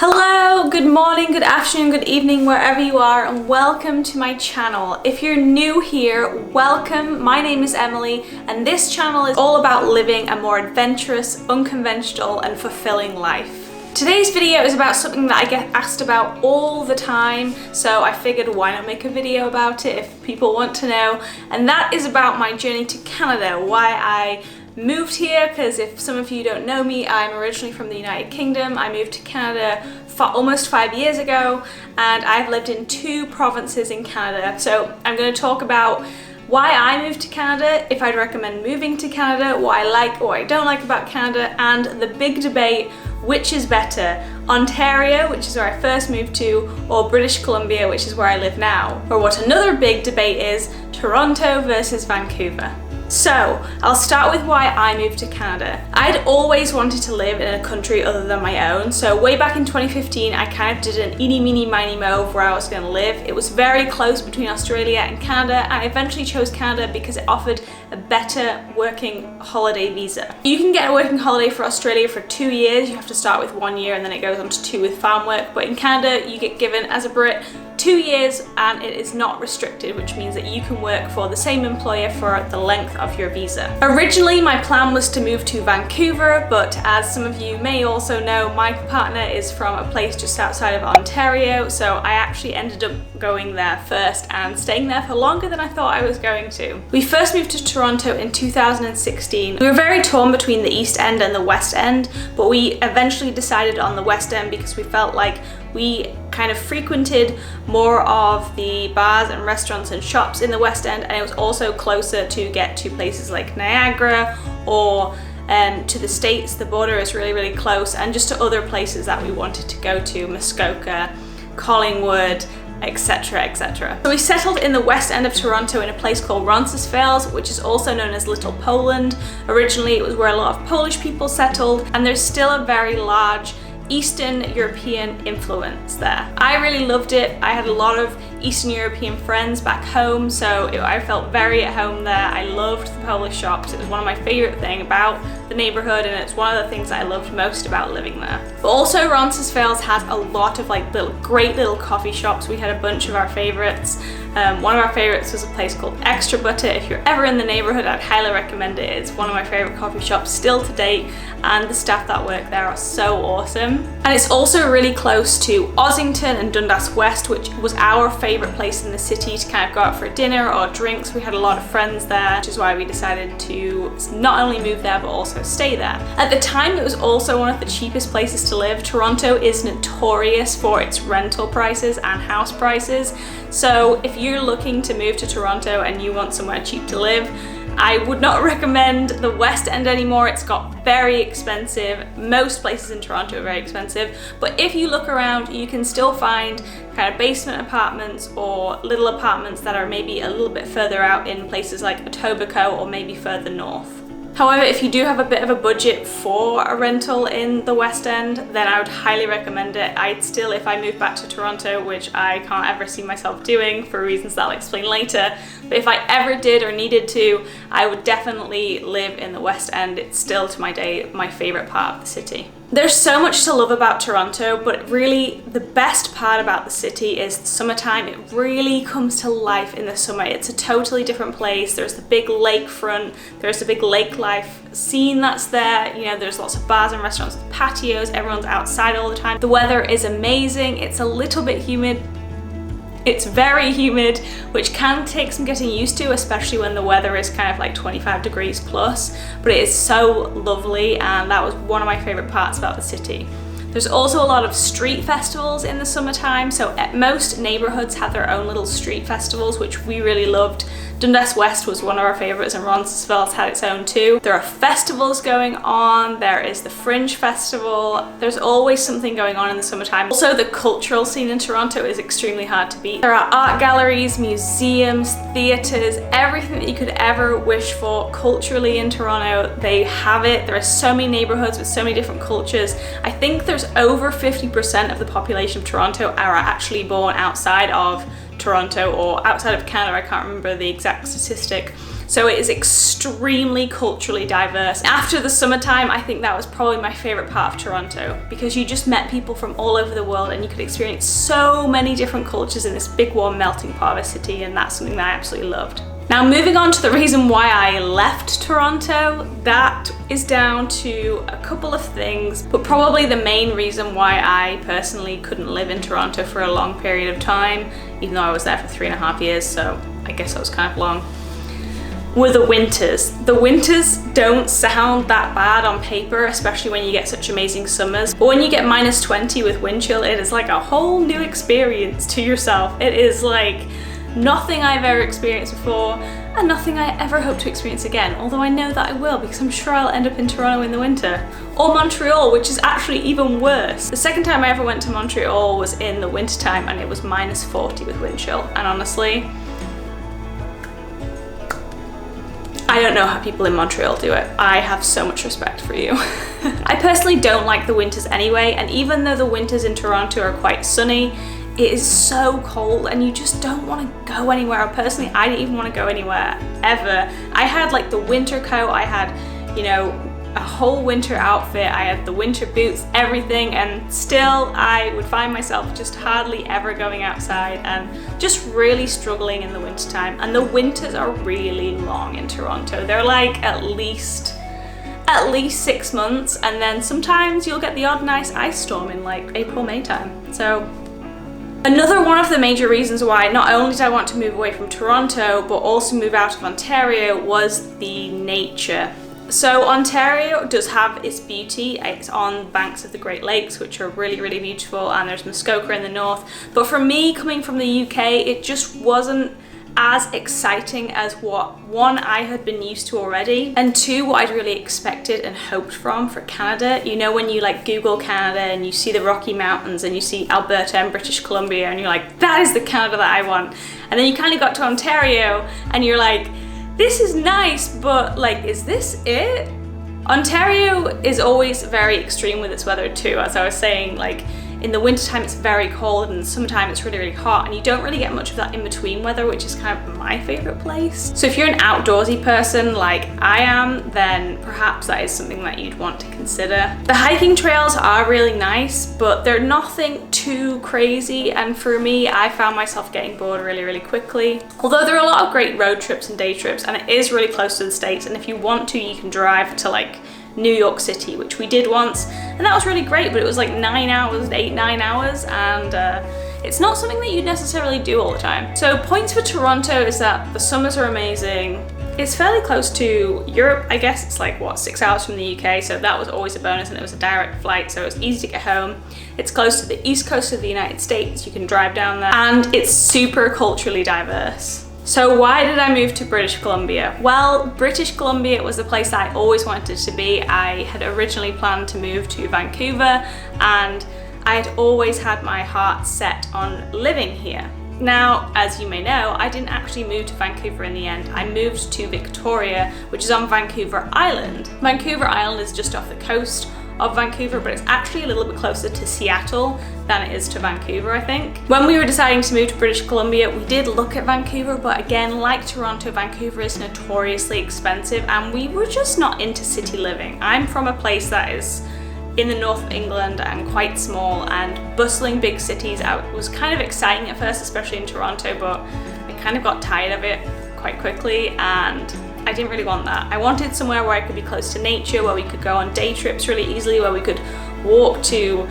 Hello, good morning, good afternoon, good evening, wherever you are, and welcome to my channel. If you're new here, welcome. My name is Emily, and this channel is all about living a more adventurous, unconventional, and fulfilling life. Today's video is about something that I get asked about all the time, so I figured why not make a video about it if people want to know, and that is about my journey to Canada, why I moved here, because if some of you don't know me, I'm originally from the United Kingdom. I moved to Canada almost 5 years ago, and I've lived in 2 provinces in Canada. So I'm going to talk about why I moved to Canada, if I'd recommend moving to Canada, what I like or I don't like about Canada, and the big debate, which is better, Ontario, which is where I first moved to, or British Columbia, which is where I live now. Or what another big debate is, Toronto versus Vancouver. So, I'll start with why I moved to Canada. I'd always wanted to live in a country other than my own, so way back in 2015 I kind of did an eeny meeny miny mo of where I was going to live. It was very close between Australia and Canada, and I eventually chose Canada because it offered a better working holiday visa. You can get a working holiday for Australia for 2 years. You have to start with 1 year and then it goes on to 2 with farm work, but in Canada you get given, as a Brit, 2 years, and it is not restricted, which means that you can work for the same employer for the length of your visa. Originally, my plan was to move to Vancouver, but as some of you may also know, my partner is from a place just outside of Ontario, so I actually ended up going there first and staying there for longer than I thought I was going to. We first moved to Toronto in 2016. We were very torn between the East End and the West End, but we eventually decided on the West End because we felt like we kind of frequented more of the bars and restaurants and shops in the West End, and it was also closer to get to places like Niagara or to the States. The border is really close, and just to other places that we wanted to go to, Muskoka, Collingwood, etc, etc. So we settled in the West End of Toronto in a place called Roncesvalles, which is also known as Little Poland. Originally it was where a lot of Polish people settled, and there's still a very large Eastern European influence there. I really loved it. I had a lot of Eastern European friends back home, so I felt very at home there. I loved the Polish shops. It was one of my favorite things about the neighborhood, and it's one of the things that I loved most about living there. But also Roncesvalles has a lot of great little coffee shops. We had a bunch of our favorites. One of our favorites was a place called Extra Butter. If you're ever in the neighborhood, I'd highly recommend it. It's one of my favorite coffee shops still to date, and the staff that work there are so awesome. And it's also really close to Ossington and Dundas West, which was our favorite place in the city to kind of go out for dinner or drinks. We had a lot of friends there, which is why we decided to not only move there but also stay there. At the time, it was also one of the cheapest places to live. Toronto is notorious for its rental prices and house prices, so if you're looking to move to Toronto and you want somewhere cheap to live, I would not recommend the West End anymore. It's got very expensive. Most places in Toronto are very expensive, but if you look around, you can still find kind of basement apartments or little apartments that are maybe a little bit further out in places like Etobicoke or maybe further north. However, if you do have a bit of a budget for a rental in the West End, then I would highly recommend it. I'd still, if I moved back to Toronto, which I can't ever see myself doing for reasons that I'll explain later, but if I ever did or needed to, I would definitely live in the West End. It's still to my day my favorite part of the city. There's so much to love about Toronto, but really the best part about the city is the summertime. It really comes to life in the summer. It's a totally different place. There's the big lakefront, there's the big lake life scene that's there. You know, there's lots of bars and restaurants with patios, everyone's outside all the time. The weather is amazing. It's a little bit humid. It's very humid, which can take some getting used to, especially when the weather is kind of like 25 degrees plus, but it is so lovely, and that was one of my favorite parts about the city. There's also a lot of street festivals in the summertime, so most neighborhoods have their own little street festivals, which we really loved. Dundas West was one of our favorites, and Roncesvalles had its own too. There are festivals going on. There is the Fringe Festival. There's always something going on in the summertime. Also, the cultural scene in Toronto is extremely hard to beat. There are art galleries, museums, theaters, everything that you could ever wish for culturally in Toronto. They have it. There are so many neighborhoods with so many different cultures. I think there's over 50% of the population of Toronto are actually born outside of Toronto or outside of Canada. I can't remember the exact statistic. So it is extremely culturally diverse. After the summertime, I think that was probably my favorite part of Toronto, because you just met people from all over the world and you could experience so many different cultures in this big warm melting pot of a city, and that's something that I absolutely loved. Now, moving on to the reason why I left Toronto, that is down to a couple of things, but probably the main reason why I personally couldn't live in Toronto for a long period of time, even though I was there for 3.5 years, so I guess that was kind of long, were the winters. The winters don't sound that bad on paper, especially when you get such amazing summers. But when you get -20 with wind chill, it is like a whole new experience to yourself. It is like nothing I've ever experienced before, and nothing I ever hope to experience again, although I know that I will, because I'm sure I'll end up in Toronto in the winter. Or Montreal, which is actually even worse. The second time I ever went to Montreal was in the wintertime, and it was -40 with wind chill, and honestly, I don't know how people in Montreal do it. I have so much respect for you. I personally don't like the winters anyway, and even though the winters in Toronto are quite sunny, it is so cold and you just don't want to go anywhere. Personally, I didn't even want to go anywhere ever. I had like the winter coat, I had, you know, a whole winter outfit, I had the winter boots, everything, and still I would find myself just hardly ever going outside and just really struggling in the wintertime. And the winters are really long in Toronto. They're like at least 6 months, and then sometimes you'll get the odd nice ice storm in like April, May time. So another one of the major reasons why not only did I want to move away from Toronto, but also move out of Ontario was the nature. So Ontario does have its beauty. It's on the banks of the Great Lakes, which are really, really beautiful, and there's Muskoka in the north. But for me, coming from the UK, it just wasn't as exciting as what, one, I had been used to already, and two, what I'd really expected and hoped from for Canada. You know, when you like Google Canada and you see the Rocky Mountains and you see Alberta and British Columbia, and you're like, that is the Canada that I want. And then you kind of got to Ontario and you're like, this is nice, but like, is this it? Ontario is always very extreme with its weather too. As I was saying, like in the wintertime it's very cold, and in the summertime it's really, really hot, and you don't really get much of that in-between weather, which is kind of my favorite place. So if you're an outdoorsy person like I am, then perhaps that is something that you'd want to consider. The hiking trails are really nice, but they're nothing too crazy, and for me, I found myself getting bored really, really quickly. Although there are a lot of great road trips and day trips, and it is really close to the States, and if you want to, you can drive to like New York City, which we did once, and that was really great, but it was like 9 hours, 8-9 hours, and it's not something that you necessarily do all the time. So points for Toronto is that the summers are amazing. It's fairly close to Europe, I guess. It's like, what, 6 hours from the UK, so that was always a bonus, and it was a direct flight, so it was easy to get home. It's close to the east coast of the United States, you can drive down there, and it's super culturally diverse. So why did I move to British Columbia? Well, British Columbia was the place that I always wanted to be. I had originally planned to move to Vancouver, and I had always had my heart set on living here. Now, as you may know, I didn't actually move to Vancouver in the end. I moved to Victoria, which is on Vancouver Island. Vancouver Island is just off the coast of Vancouver, but it's actually a little bit closer to Seattle than it is to Vancouver, I think. When we were deciding to move to British Columbia, we did look at Vancouver, but again, like Toronto, Vancouver is notoriously expensive, and we were just not into city living. I'm from a place that is in the north of England and quite small, and bustling big cities was kind of exciting at first, especially in Toronto, but I kind of got tired of it quite quickly, and I didn't really want that. I wanted somewhere where I could be close to nature, where we could go on day trips really easily, where we could walk to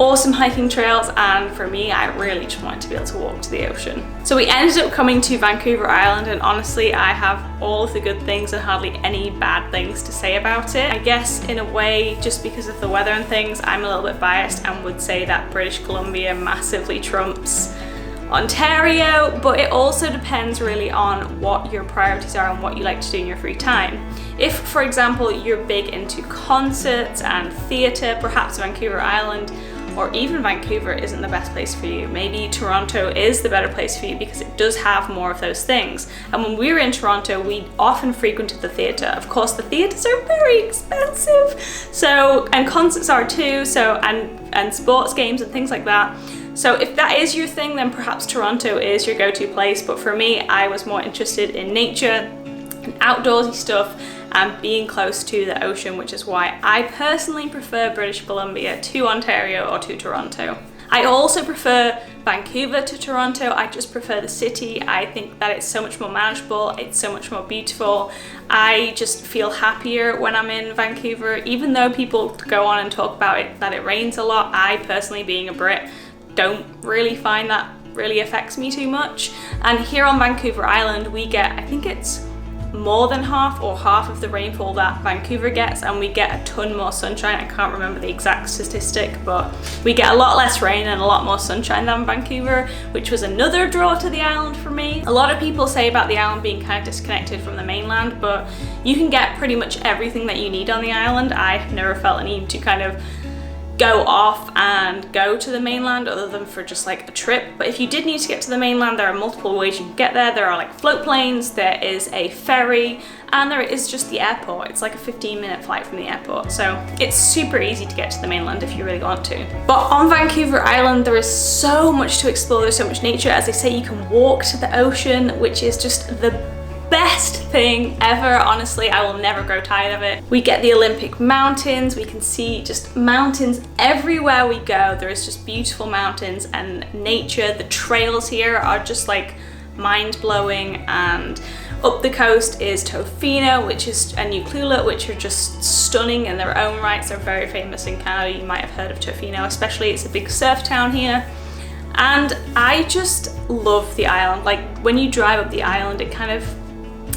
awesome hiking trails, and for me, I really just wanted to be able to walk to the ocean. So we ended up coming to Vancouver Island, and honestly, I have all of the good things and hardly any bad things to say about it. I guess in a way, just because of the weather and things, I'm a little bit biased and would say that British Columbia massively trumps Ontario, but it also depends really on what your priorities are and what you like to do in your free time. If, for example, you're big into concerts and theatre, perhaps Vancouver Island or even Vancouver isn't the best place for you. Maybe Toronto is the better place for you because it does have more of those things. And when we were in Toronto, we often frequented the theatre. Of course, the theatres are very expensive, so, and concerts are too, so, and sports games and things like that. So if that is your thing, then perhaps Toronto is your go-to place. But for me, I was more interested in nature and outdoorsy stuff and being close to the ocean, which is why I personally prefer British Columbia to Ontario or to Toronto. I also prefer Vancouver to Toronto. I just prefer the city. I think that it's so much more manageable, it's so much more beautiful. I just feel happier when I'm in Vancouver, even though people go on and talk about it, that it rains a lot. I personally, being a Brit, don't really find that really affects me too much. And here on Vancouver Island, we get, I think it's more than half of the rainfall that Vancouver gets, and we get a ton more sunshine. I can't remember the exact statistic, but we get a lot less rain and a lot more sunshine than Vancouver, which was another draw to the island for me. A lot of people say about the island being kind of disconnected from the mainland, but you can get pretty much everything that you need on the island. I've never felt a need to kind of go off and go to the mainland other than for just like a trip. But if you did need to get to the mainland, there are multiple ways you can get there. There are like float planes, there is a ferry, and there is just the airport. It's like a 15-minute flight from the airport, so it's super easy to get to the mainland if you really want to. But on Vancouver Island, there is so much to explore. There's so much nature. As I say, you can walk to the ocean, which is just the best thing ever. Honestly, I will never grow tired of it. We get the Olympic Mountains. We can see just mountains everywhere we go. There is just beautiful mountains and nature. The trails here are just like mind-blowing, and up the coast is Tofino, which is and Nuku'alofa, which are just stunning in their own rights. They're very famous in Canada. You might have heard of Tofino, especially. It's a big surf town here. And I just love the island. Like when you drive up the island,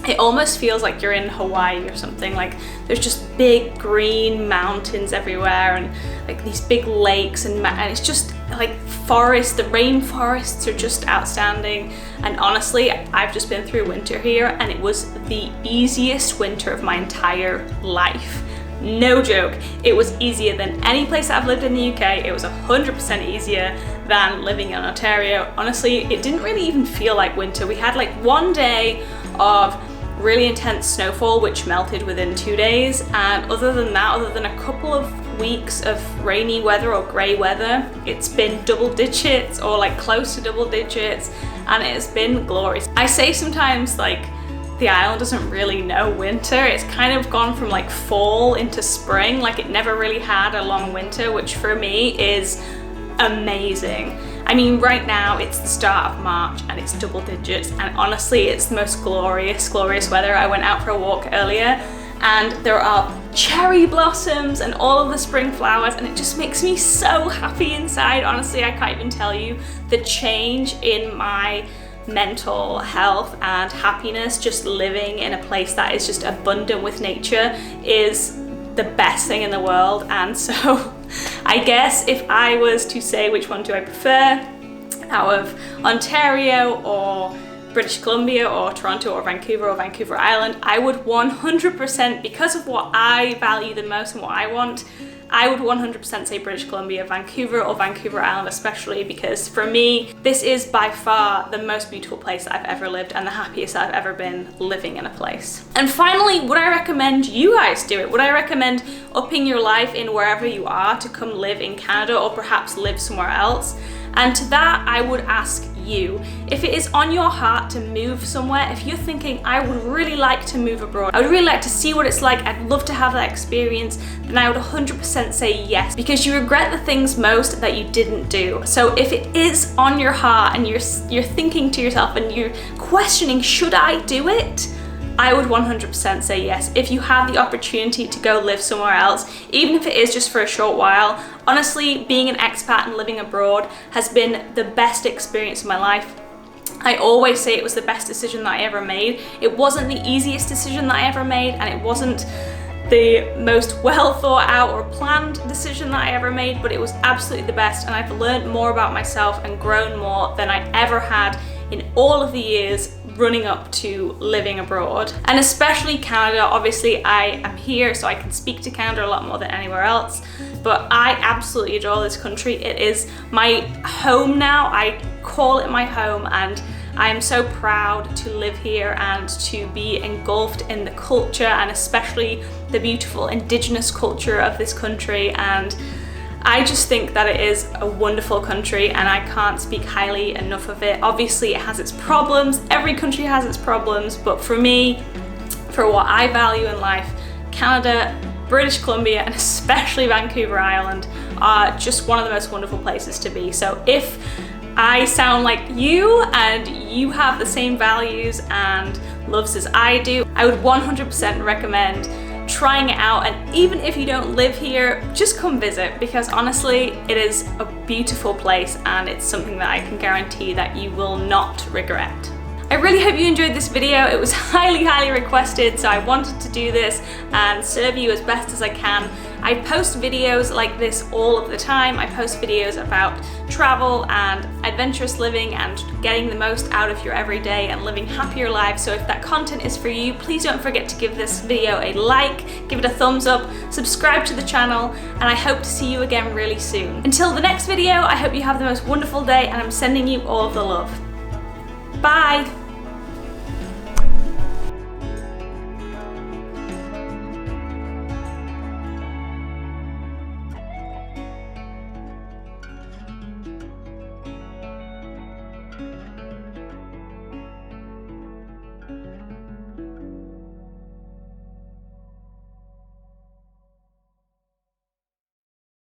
it almost feels like you're in Hawaii or something. Like there's just big green mountains everywhere, and like these big lakes, and it's just like forests. The rainforests are just outstanding. And honestly, I've just been through winter here, and it was the easiest winter of my entire life. No joke. It was easier than any place I've lived in the UK. It was 100% easier than living in Ontario. Honestly, it didn't really even feel like winter. We had like one day of really intense snowfall, which melted within 2 days, and other than that, other than a couple of weeks of rainy weather or grey weather, it's been double digits or like close to double digits, and it has been glorious. I say sometimes like the island doesn't really know winter. It's kind of gone from like fall into spring, like it never really had a long winter, which for me is amazing. I mean, right now it's the start of March and it's double digits, and honestly it's the most glorious weather. I went out for a walk earlier and there are cherry blossoms and all of the spring flowers, and it just makes me so happy inside. Honestly, I can't even tell you the change in my mental health and happiness. Just living in a place that is just abundant with nature is the best thing in the world. And so I guess if I was to say which one do I prefer out of Ontario or British Columbia or Toronto or Vancouver Island, I would 100%, because of what I value the most and what I want, I would 100% say British Columbia, Vancouver, or Vancouver Island especially, because for me, this is by far the most beautiful place I've ever lived and the happiest I've ever been living in a place. And finally, would I recommend you guys do it? Would I recommend upping your life in wherever you are to come live in Canada or perhaps live somewhere else? And to that, I would ask you, if it is on your heart to move somewhere, if you're thinking, I would really like to move abroad, I would really like to see what it's like, I'd love to have that experience, then I would 100% say yes, because you regret the things most that you didn't do. So if it is on your heart and you're thinking to yourself and you're questioning, should I do it? I would 100% say yes. If you have the opportunity to go live somewhere else, even if it is just for a short while, honestly, being an expat and living abroad has been the best experience of my life. I always say it was the best decision that I ever made. It wasn't the easiest decision that I ever made, and it wasn't the most well thought out or planned decision that I ever made, but it was absolutely the best, and I've learned more about myself and grown more than I ever had in all of the years running up to living abroad. And especially Canada. Obviously I am here, so I can speak to Canada a lot more than anywhere else, but I absolutely adore this country. It is my home now. I call it my home, and I am so proud to live here and to be engulfed in the culture, and especially the beautiful indigenous culture of this country. And I just think that it is a wonderful country, and I can't speak highly enough of it. Obviously it has its problems, every country has its problems, but for me, for what I value in life, Canada, British Columbia, and especially Vancouver Island are just one of the most wonderful places to be. So if I sound like you and you have the same values and loves as I do, I would 100% recommend trying it out. And even if you don't live here, just come visit, because honestly it is a beautiful place and it's something that I can guarantee that you will not regret. I really hope you enjoyed this video. It was highly requested, so I wanted to do this and serve you as best as I can. I post videos like this all of the time. I post videos about travel and adventurous living and getting the most out of your everyday and living happier lives. So if that content is for you, please don't forget to give this video a like, give it a thumbs up, subscribe to the channel, and I hope to see you again really soon. Until the next video, I hope you have the most wonderful day, and I'm sending you all of the love. Bye!